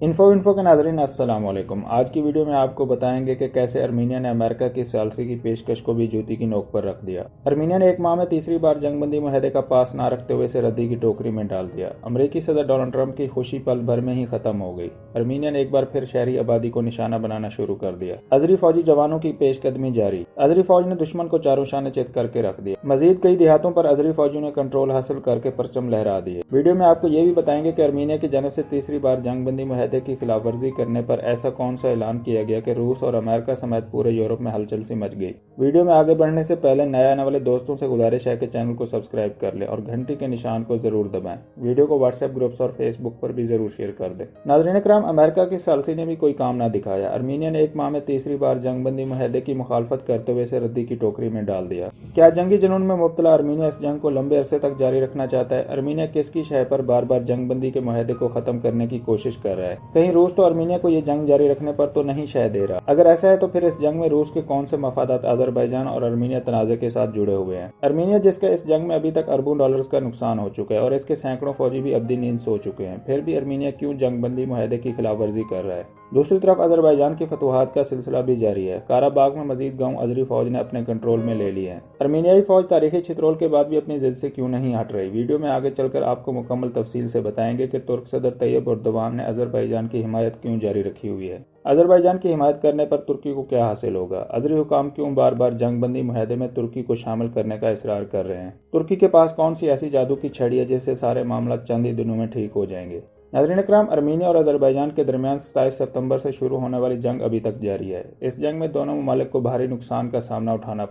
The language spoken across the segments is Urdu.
انفو کے ناظرین السلام علیکم۔ آج کی ویڈیو میں آپ کو بتائیں گے کہ کیسے ارمینیا نے امریکہ کی ثالثی کی پیشکش کو بھی جوتی کی نوک پر رکھ دیا۔ ارمینیا نے ایک ماہ میں تیسری بار جنگ بندی معاہدے کا پاس نہ رکھتے ہوئے اسے ردی کی ٹوکری میں ڈال دیا۔ امریکی صدر ڈونلڈ ٹرمپ کی خوشی پل بھر میں ہی ختم ہو گئی۔ ارمینیا نے ایک بار پھر شہری آبادی کو نشانہ بنانا شروع کر دیا۔ آذری فوجی جوانوں کی پیش قدمی جاری۔ آذری فوج نے دشمن کو چاروں شانے چت کر کے رکھ دیا۔ مزید کئی دیہاتوں پر آذری فوجیوں نے کنٹرول حاصل کر کے پرچم لہرا دیے۔ ویڈیو میں آپ کو یہ بھی بتائیں گے کہ ارمینیا کی جانب سے تیسری بار جنگ بندی معاہدے کی خلاف ورزی کرنے پر ایسا کون سا اعلان کیا گیا کہ روس اور امریکہ سمیت پورے یورپ میں ہلچل سی مچ گئی۔ ویڈیو میں آگے بڑھنے سے پہلے نئے آنے والے دوستوں سے گزارش ہے کہ چینل کو سبسکرائب کر لیں اور گھنٹی کے نشان کو ضرور دبائیں۔ ویڈیو کو واٹس ایپ گروپس اور فیس بک پر بھی ضرور شیئر کر دیں۔ ناظرین کرام، امریکہ کی ثالثی نے بھی کوئی کام نہ دکھایا۔ ارمینیا نے ایک ماہ میں تیسری بار جنگ بندی معاہدے کی مخالفت کرتے ہوئے اسے ردی کی ٹوکری میں ڈال دیا۔ کیا جنگی جنون میں مبتلا ارمینیا اس جنگ کو لمبے عرصے تک جاری رکھنا چاہتا ہے؟ ارمینیا کس کی شہ پر بار بار جنگ بندی کے معاہدے کو ختم کرنے کی کوشش کر رہا ہے؟ کہیں روس تو ارمینیا کو یہ جنگ جاری رکھنے پر تو نہیں شہ دے رہا؟ اگر ایسا ہے تو پھر اس جنگ میں روس کے کون سے مفادات آذربائیجان اور ارمینیا تنازع کے ساتھ جڑے ہوئے ہیں؟ ارمینیا جس کا اس جنگ میں ابھی تک اربوں ڈالرز کا نقصان ہو چکا ہے اور اس کے سینکڑوں فوجی بھی ابدی نیند سو چکے ہیں، پھر بھی ارمینیا کیوں جنگ بندی معاہدے کی خلاف ورزی کر رہا ہے؟ دوسری طرف آذربائیجان کی فتوحات کا سلسلہ بھی جاری ہے۔ قاراباغ میں مزید گاؤں آذری فوج نے اپنے کنٹرول میں لے لیے ہیں۔ ارمینیائی فوج تاریخی چھترول کے بعد بھی اپنی ضد سے کیوں نہیں ہٹ رہی؟ ویڈیو میں آگے چل کر آپ کو مکمل تفصیل سے بتائیں گے کہ ترک صدر طیب اردوان نے آذربائیجان کی حمایت کیوں جاری رکھی ہوئی ہے۔ آذربائیجان کی حمایت کرنے پر ترکی کو کیا حاصل ہوگا؟ آذری حکام کیوں بار بار جنگ بندی معاہدے میں ترکی کو شامل کرنے کا اصرار کر رہے ہیں؟ ترکی کے پاس کون سی ایسی جادو کی چھڑی ہے جس سے سارے معاملات چند ہی دنوں میں ٹھیک ہو جائیں گے؟ ناظرین اکرام، ارمینیا اور آذربائیجان کے درمیان 27 ستمبر سے شروع ہونے والی جنگ ابھی تک جاری ہے۔ اس جنگ میں دونوں ممالک کو بھاری نقصان کا سامنا کرنا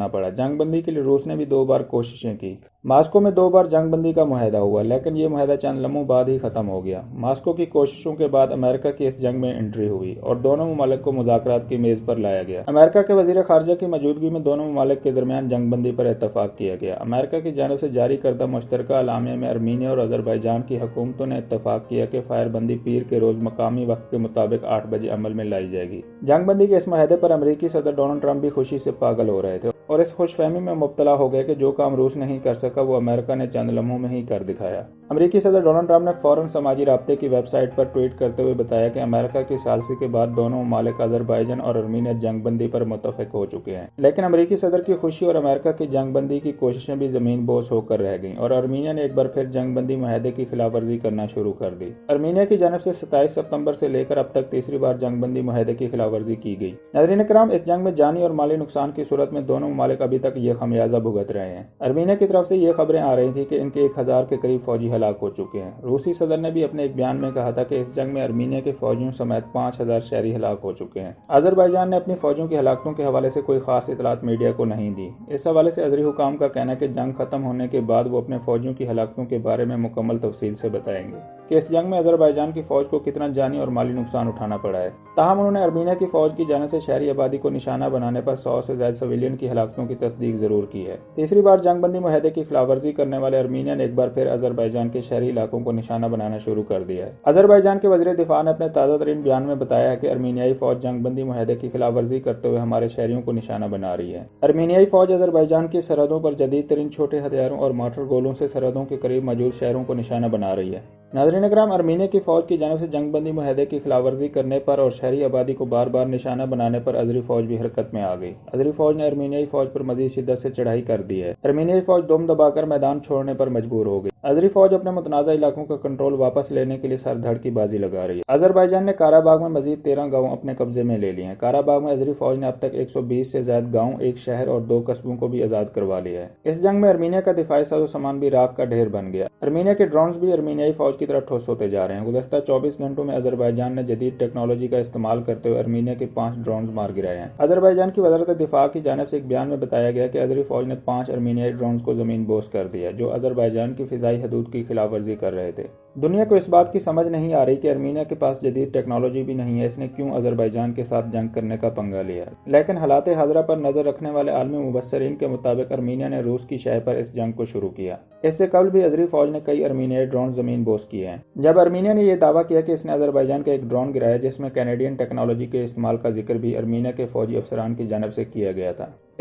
پڑا۔ جنگ بندی کے لیے روس نے بھی 2 بار کوششیں کی۔ ماسکو میں 2 بار جنگ بندی کا معاہدہ ہوا، لیکن یہ معاہدہ چند لمحوں بعد ہی ختم ہو گیا۔ ماسکو کی کوششوں کے بعد امریکہ کی اس جنگ میں انٹری ہوئی اور دونوں ممالک کو مذاکرات کی میز پر لایا گیا۔ امریکہ کے وزیر خارجہ کی موجودگی میں دونوں ممالک کے درمیان جنگ بندی پر اتفاق کیا گیا۔ امریکہ کی جانب سے جاری کردہ مشترکہ اعلامیہ میں ارمینیا اور آذربائیجان کی حکومتوں نے اتفاق کیا کہ فائر بندی پیر کے روز مقامی وقت کے مطابق 8 بجے عمل میں لائی جائے گی۔ جنگ بندی کے اس معاہدے پر امریکی صدر ڈونلڈ ٹرمپ بھی خوشی سے پاگل ہو رہے تھے اور اس خوش فہمی میں مبتلا ہو گئے کہ جو کام روس نہیں کر سکا وہ امریکہ نے چند لمحوں میں ہی کر دکھایا۔ امریکی صدر ڈونلڈ ٹرمپ نے فوراً سماجی رابطے کی ویب سائٹ پر ٹویٹ کرتے ہوئے بتایا کہ امریکہ کی ثالثی کے بعد دونوں ممالک آذربائیجان اور ارمینیا جنگ بندی پر متفق ہو چکے ہیں۔ لیکن امریکی صدر کی خوشی اور امریکہ کی جنگ بندی کی کوششیں بھی زمین بوس ہو کر رہ گئیں اور ارمینیا نے ایک بار پھر جنگ بندی معاہدے کی خلاف ورزی کرنا شروع کر دی۔ ارمینیا کی جانب سے 27 ستمبر سے لے کر اب تک تیسری بار جنگ بندی معاہدے کی خلاف ورزی کی گئی۔ ناظرین کرام، اس جنگ میں جانی اور مالی نقصان کی صورت میں دونوں ممالک ابھی تک یہ خمیازہ بھگت رہے ہیں۔ ارمینیا کی طرف سے یہ خبریں آ رہی تھیں کہ ان کے 1000 کے قریب فوجی ہلاک ہو چکے ہیں۔ روسی صدر نے بھی اپنے ایک بیان میں کہا تھا کہ اس جنگ میں ارمینیا کے فوجیوں سمیت 5000 شہری ہلاک ہو چکے ہیں۔ آذربائیجان نے اپنی فوجیوں کی ہلاکتوں کے حوالے سے کوئی خاص اطلاعات میڈیا کو نہیں دی۔ اس حوالے سے آذری حکام کا کہنا ہے کہ جنگ ختم ہونے کے بعد وہ اپنے فوجیوں کی ہلاکتوں کے بارے میں مکمل تفصیل سے بتائیں گے کہ اس جنگ میں آذربائیجان کی فوج کو کتنا جانی اور مالی نقصان اٹھانا پڑا ہے۔ تاہم انہوں نے ارمینیا کی فوج کی جانب سے شہری آبادی کو نشانہ بنانے پر 100 سے زائد سویلین کی ہلاکتوں کی تصدیق ضرور کی ہے۔ تیسری بار جنگ بندی معاہدے کی خلاف ورزی کرنے والے ارمینیا نے ایک بار پھر آذربائیجان کے شہری علاقوں کو نشانہ بنانا شروع کر دیا ہے۔ آذربائیجان کے وزیر دفاع نے اپنے تازہ ترین بیان میں بتایا ہے کہ ارمینیائی فوج جنگ بندی معاہدے کی خلاف ورزی کرتے ہوئے ہمارے شہریوں کو نشانہ بنا رہی ہے۔ ارمینیائی فوج آذربائیجان کی سرحدوں پر جدید ترین چھوٹے ہتھیاروں اور مارٹر گولوں سے سرحدوں کے قریب موجود شہروں کو نشانہ بنا رہی ہے۔ ناظرین اکرام، ارمینیا کی فوج کی جانب سے جنگ بندی معاہدے کی خلاف ورزی کرنے پر اور شہری آبادی کو بار بار نشانہ بنانے پر آذری فوج بھی حرکت میں آ گئی۔ آذری فوج نے ارمینیائی فوج پر مزید شدت سے چڑھائی کر دی ہے۔ ارمینیائی فوج دم دبا کر میدان چھوڑنے پر مجبور ہو گئی۔ آذری فوج اپنے متنازع علاقوں کا کنٹرول واپس لینے کے لیے سر دھڑ کی بازی لگا رہی ہے۔ آذربائیجان نے قاراباغ میں مزید 13 گاؤں اپنے قبضے میں لے لیے ہیں۔ قاراباغ میں آذری فوج نے اب تک 120 سے زائد گاؤں، ایک شہر اور 2 قصبوں کو بھی آزاد کروا لیا ہے۔ اس جنگ میں ارمینیا کا دفاعی ساز و سامان بھی راکھ کا ڈھیر بن گیا۔ ارمینیا کے ڈرونز بھی ارمینیائی فوج کی طرح ٹھوس ہوتے جا رہے ہیں۔ گزشتہ 24 گھنٹوں میں آذربائیجان نے جدید ٹیکنالوجی کا استعمال کرتے ہوئے ارمینیا کے 5 ڈرونز مار گرائے ہیں۔ آذربائیجان کی وزارت دفاع کی جانب سے ایک بیان میں بتایا گیا کہ آذری فوج نے 5 ارمینیائی ڈرونز کو زمین بوس کر دیا جو آذربائیجان کی فضائی حدود کی خلاف ورزی کر رہے تھے۔ دنیا کو اس بات کی سمجھ نہیں آ رہی کہ ارمینیا کے پاس جدید ٹیکنالوجی بھی نہیں ہے، اس نے کیوں آذربائیجان کے ساتھ جنگ کرنے کا پنگا لیا۔ لیکن حالات حاضرہ پر نظر رکھنے والے عالمی مبصرین کے مطابق ارمینیا نے روس کی شہ پر اس جنگ کو شروع کیا۔ اس سے قبل بھی آذری فوج نے کئی ارمینیائی ڈرون زمین بوس کیے ہیں۔ جب ارمینیا نے یہ دعویٰ کیا کہ اس نے آذربائیجان کا ایک ڈرون گرایا جس میں کینیڈین ٹیکنالوجی کے استعمال کا ذکر بھی ارمینیا کے فوجی افسران کی جانب سے کیا گیا تھا۔